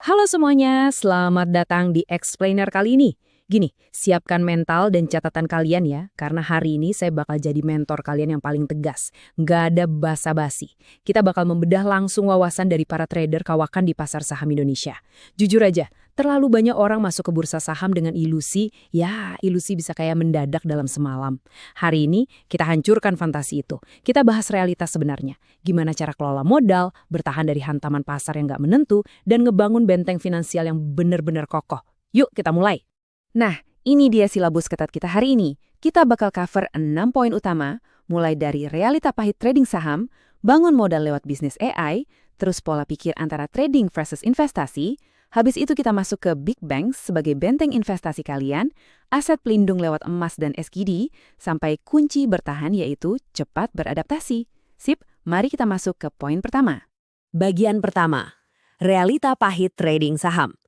Halo semuanya, selamat datang di Explainer kali ini. Gini, siapkan mental dan catatan kalian ya, karena hari ini saya bakal jadi mentor kalian yang paling tegas. Nggak ada basa-basi. Kita bakal membedah langsung wawasan dari para trader kawakan di pasar saham Indonesia. Jujur aja, terlalu banyak orang masuk ke bursa saham dengan ilusi, ya ilusi bisa kayak mendadak dalam semalam. Hari ini kita hancurkan fantasi itu. Kita bahas realitas sebenarnya. Gimana cara kelola modal, bertahan dari hantaman pasar yang nggak menentu, dan ngebangun benteng finansial yang benar-benar kokoh. Yuk kita mulai. Nah, ini dia silabus ketat kita hari ini. Kita bakal cover 6 poin utama, mulai dari realita pahit trading saham, bangun modal lewat bisnis AI, terus pola pikir antara trading versus investasi, habis itu kita masuk ke Big Banks sebagai benteng investasi kalian, aset pelindung lewat emas dan SKD, sampai kunci bertahan yaitu cepat beradaptasi. Sip, mari kita masuk ke poin pertama. Bagian pertama, realita pahit trading saham.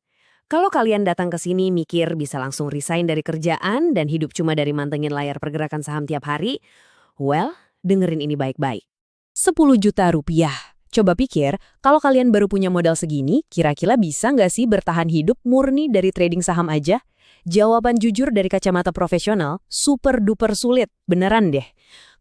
Kalau kalian datang ke sini mikir bisa langsung resign dari kerjaan dan hidup cuma dari mantengin layar pergerakan saham tiap hari, well, dengerin ini baik-baik. 10 juta rupiah. Coba pikir, kalau kalian baru punya modal segini, kira-kira bisa nggak sih bertahan hidup murni dari trading saham aja? Jawaban jujur dari kacamata profesional, super duper sulit, beneran deh.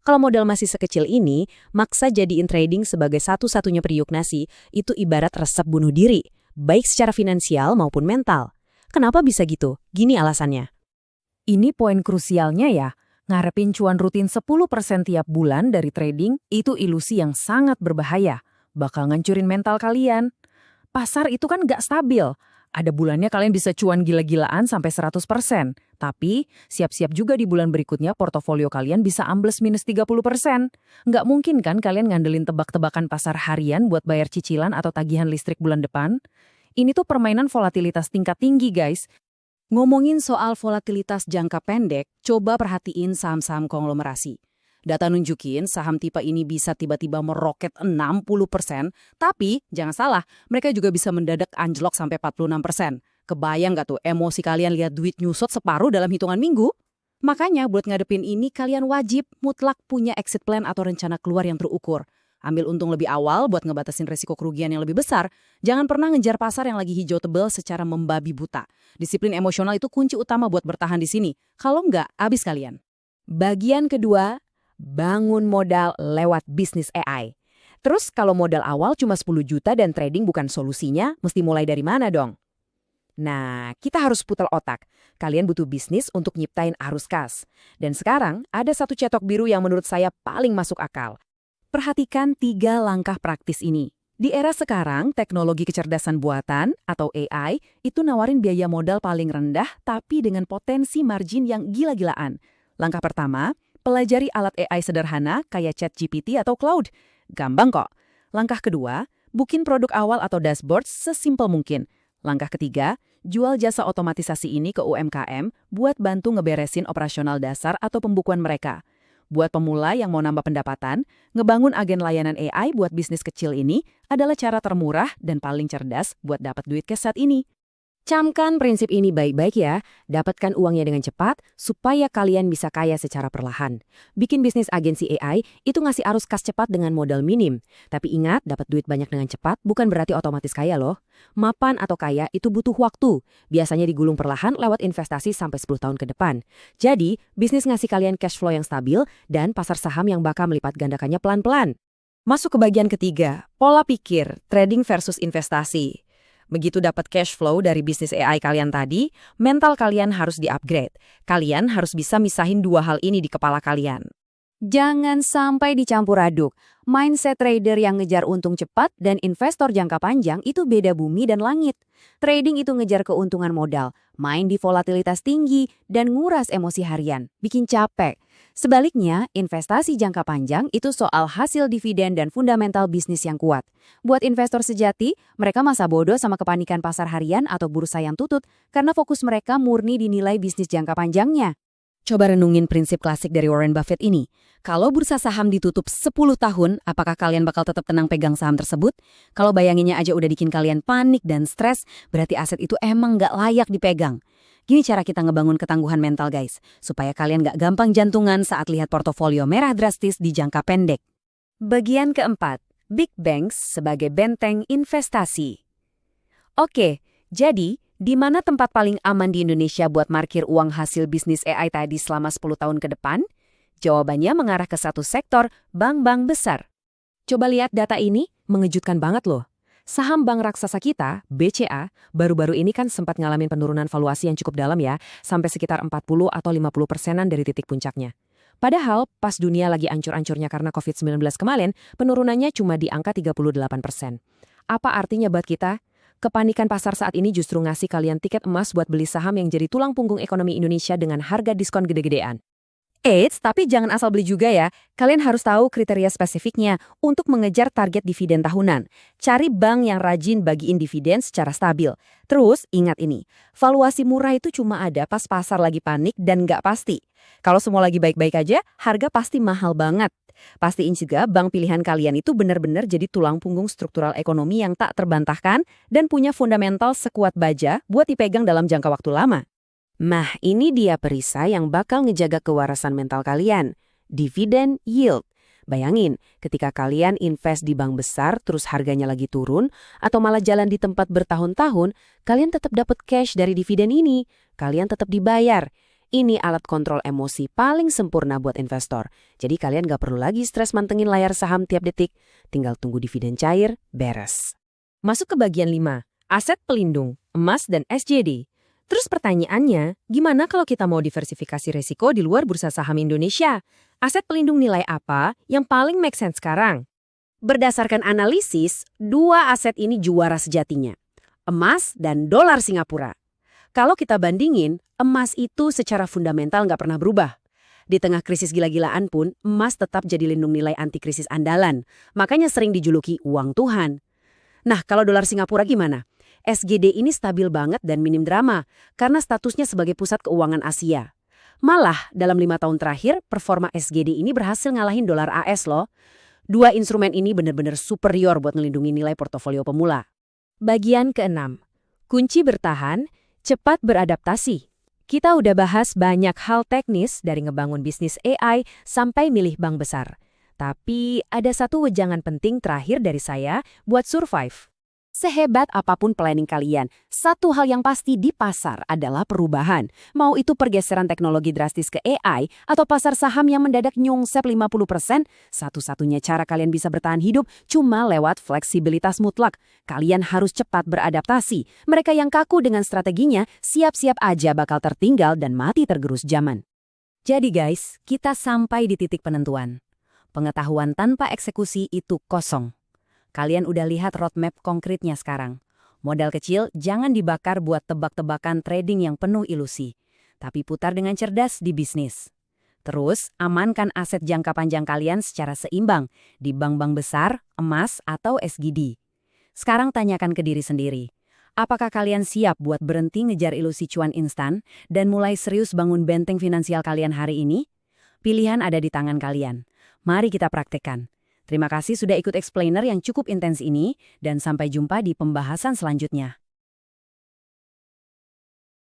Kalau modal masih sekecil ini, maksa jadiin trading sebagai satu-satunya periuk nasi, itu ibarat resep bunuh diri. Baik secara finansial maupun mental. Kenapa bisa gitu? Gini alasannya. Ini poin krusialnya ya, ngarepin cuan rutin 10% tiap bulan dari trading itu ilusi yang sangat berbahaya. Bakal ngancurin mental kalian. Pasar itu kan nggak stabil. Ada bulannya kalian bisa cuan gila-gilaan sampai 100%. Tapi siap-siap juga di bulan berikutnya portofolio kalian bisa ambles minus 30%. Nggak mungkin kan kalian ngandelin tebak-tebakan pasar harian buat bayar cicilan atau tagihan listrik bulan depan? Ini tuh permainan volatilitas tingkat tinggi, guys. Ngomongin soal volatilitas jangka pendek, coba perhatiin saham-saham konglomerasi. Data nunjukin saham tipe ini bisa tiba-tiba meroket 60%, tapi jangan salah, mereka juga bisa mendadak anjlok sampai 46%. Kebayang nggak tuh emosi kalian lihat duit nyusut separuh dalam hitungan minggu? Makanya buat ngadepin ini kalian wajib mutlak punya exit plan atau rencana keluar yang terukur. Ambil untung lebih awal buat ngebatasin resiko kerugian yang lebih besar. Jangan pernah ngejar pasar yang lagi hijau tebal secara membabi buta. Disiplin emosional itu kunci utama buat bertahan di sini. Kalau nggak, habis kalian. Bagian kedua, bangun modal lewat bisnis AI. Terus kalau modal awal cuma 10 juta dan trading bukan solusinya, mesti mulai dari mana dong? Nah, kita harus putar otak. Kalian butuh bisnis untuk nyiptain arus kas. Dan sekarang ada satu cetok biru yang menurut saya paling masuk akal. Perhatikan 3 langkah praktis ini. Di era sekarang, teknologi kecerdasan buatan atau AI itu nawarin biaya modal paling rendah tapi dengan potensi margin yang gila-gilaan. Langkah pertama, pelajari alat AI sederhana kayak ChatGPT atau Cloud. Gampang kok. Langkah kedua, bikin produk awal atau dashboard sesimpel mungkin. Langkah ketiga, jual jasa otomatisasi ini ke UMKM buat bantu ngeberesin operasional dasar atau pembukuan mereka. Buat pemula yang mau nambah pendapatan, ngebangun agen layanan AI buat bisnis kecil ini adalah cara termurah dan paling cerdas buat dapat duit cash saat ini. Camkan prinsip ini baik-baik ya, dapatkan uangnya dengan cepat supaya kalian bisa kaya secara perlahan. Bikin bisnis agensi AI itu ngasih arus kas cepat dengan modal minim. Tapi ingat, dapat duit banyak dengan cepat bukan berarti otomatis kaya loh. Mapan atau kaya itu butuh waktu. Biasanya digulung perlahan lewat investasi sampai 10 tahun ke depan. Jadi, bisnis ngasih kalian cash flow yang stabil dan pasar saham yang bakal melipat gandakannya pelan-pelan. Masuk ke bagian ketiga, pola pikir, trading versus investasi. Begitu dapat cash flow dari bisnis AI kalian tadi, mental kalian harus di-upgrade. Kalian harus bisa misahin 2 hal ini di kepala kalian. Jangan sampai dicampur aduk. Mindset trader yang ngejar untung cepat dan investor jangka panjang itu beda bumi dan langit. Trading itu ngejar keuntungan modal, main di volatilitas tinggi, dan nguras emosi harian, bikin capek. Sebaliknya, investasi jangka panjang itu soal hasil dividen dan fundamental bisnis yang kuat. Buat investor sejati, mereka masa bodoh sama kepanikan pasar harian atau bursa yang tutut karena fokus mereka murni dinilai bisnis jangka panjangnya. Coba renungin prinsip klasik dari Warren Buffett ini. Kalau bursa saham ditutup 10 tahun, apakah kalian bakal tetap tenang pegang saham tersebut? Kalau bayanginnya aja udah bikin kalian panik dan stres, berarti aset itu emang nggak layak dipegang. Gini cara kita ngebangun ketangguhan mental guys, supaya kalian nggak gampang jantungan saat lihat portofolio merah drastis di jangka pendek. Bagian keempat, Big Banks sebagai benteng investasi. Oke, jadi di mana tempat paling aman di Indonesia buat parkir uang hasil bisnis AI tadi selama 10 tahun ke depan? Jawabannya mengarah ke satu sektor, bank-bank besar. Coba lihat data ini, mengejutkan banget loh. Saham bank raksasa kita, BCA, baru-baru ini kan sempat ngalamin penurunan valuasi yang cukup dalam ya, sampai sekitar 40 atau 50%-an dari titik puncaknya. Padahal, pas dunia lagi ancur-ancurnya karena COVID-19 kemarin, penurunannya cuma di angka 38%. Apa artinya buat kita? Kepanikan pasar saat ini justru ngasih kalian tiket emas buat beli saham yang jadi tulang punggung ekonomi Indonesia dengan harga diskon gede-gedean. Eits, tapi jangan asal beli juga ya. Kalian harus tahu kriteria spesifiknya untuk mengejar target dividen tahunan. Cari bank yang rajin bagiin dividen secara stabil. Terus, ingat ini, valuasi murah itu cuma ada pas pasar lagi panik dan nggak pasti. Kalau semua lagi baik-baik aja, harga pasti mahal banget. Pastiin juga bank pilihan kalian itu benar-benar jadi tulang punggung struktural ekonomi yang tak terbantahkan dan punya fundamental sekuat baja buat dipegang dalam jangka waktu lama. Nah, ini dia perisai yang bakal ngejaga kewarasan mental kalian. Dividen yield. Bayangin, ketika kalian invest di bank besar terus harganya lagi turun, atau malah jalan di tempat bertahun-tahun, kalian tetap dapat cash dari dividen ini. Kalian tetap dibayar. Ini alat kontrol emosi paling sempurna buat investor. Jadi kalian gak perlu lagi stres mantengin layar saham tiap detik. Tinggal tunggu dividen cair, beres. Masuk ke bagian 5, aset pelindung, emas dan SJD. Terus pertanyaannya, gimana kalau kita mau diversifikasi resiko di luar bursa saham Indonesia? Aset pelindung nilai apa yang paling make sense sekarang? Berdasarkan analisis, dua aset ini juara sejatinya. Emas dan dolar Singapura. Kalau kita bandingin, emas itu secara fundamental nggak pernah berubah. Di tengah krisis gila-gilaan pun, emas tetap jadi lindung nilai anti krisis andalan. Makanya sering dijuluki uang Tuhan. Nah, kalau dolar Singapura gimana? SGD ini stabil banget dan minim drama karena statusnya sebagai pusat keuangan Asia. Malah, dalam 5 tahun terakhir, performa SGD ini berhasil ngalahin dolar AS loh. Dua instrumen ini benar-benar superior buat ngelindungi nilai portofolio pemula. Bagian ke-6, kunci bertahan, cepat beradaptasi. Kita udah bahas banyak hal teknis dari ngebangun bisnis AI sampai milih bank besar. Tapi ada satu wejangan penting terakhir dari saya buat survive. Sehebat apapun planning kalian, satu hal yang pasti di pasar adalah perubahan. Mau itu pergeseran teknologi drastis ke AI atau pasar saham yang mendadak nyungsep 50%, satu-satunya cara kalian bisa bertahan hidup cuma lewat fleksibilitas mutlak. Kalian harus cepat beradaptasi. Mereka yang kaku dengan strateginya siap-siap aja bakal tertinggal dan mati tergerus zaman. Jadi guys, kita sampai di titik penentuan. Pengetahuan tanpa eksekusi itu kosong. Kalian udah lihat roadmap konkretnya sekarang. Modal kecil jangan dibakar buat tebak-tebakan trading yang penuh ilusi. Tapi putar dengan cerdas di bisnis. Terus, amankan aset jangka panjang kalian secara seimbang di bank-bank besar, emas, atau SGD. Sekarang tanyakan ke diri sendiri. Apakah kalian siap buat berhenti ngejar ilusi cuan instan dan mulai serius bangun benteng finansial kalian hari ini? Pilihan ada di tangan kalian. Mari kita praktekkan. Terima kasih sudah ikut explainer yang cukup intens ini, dan sampai jumpa di pembahasan selanjutnya.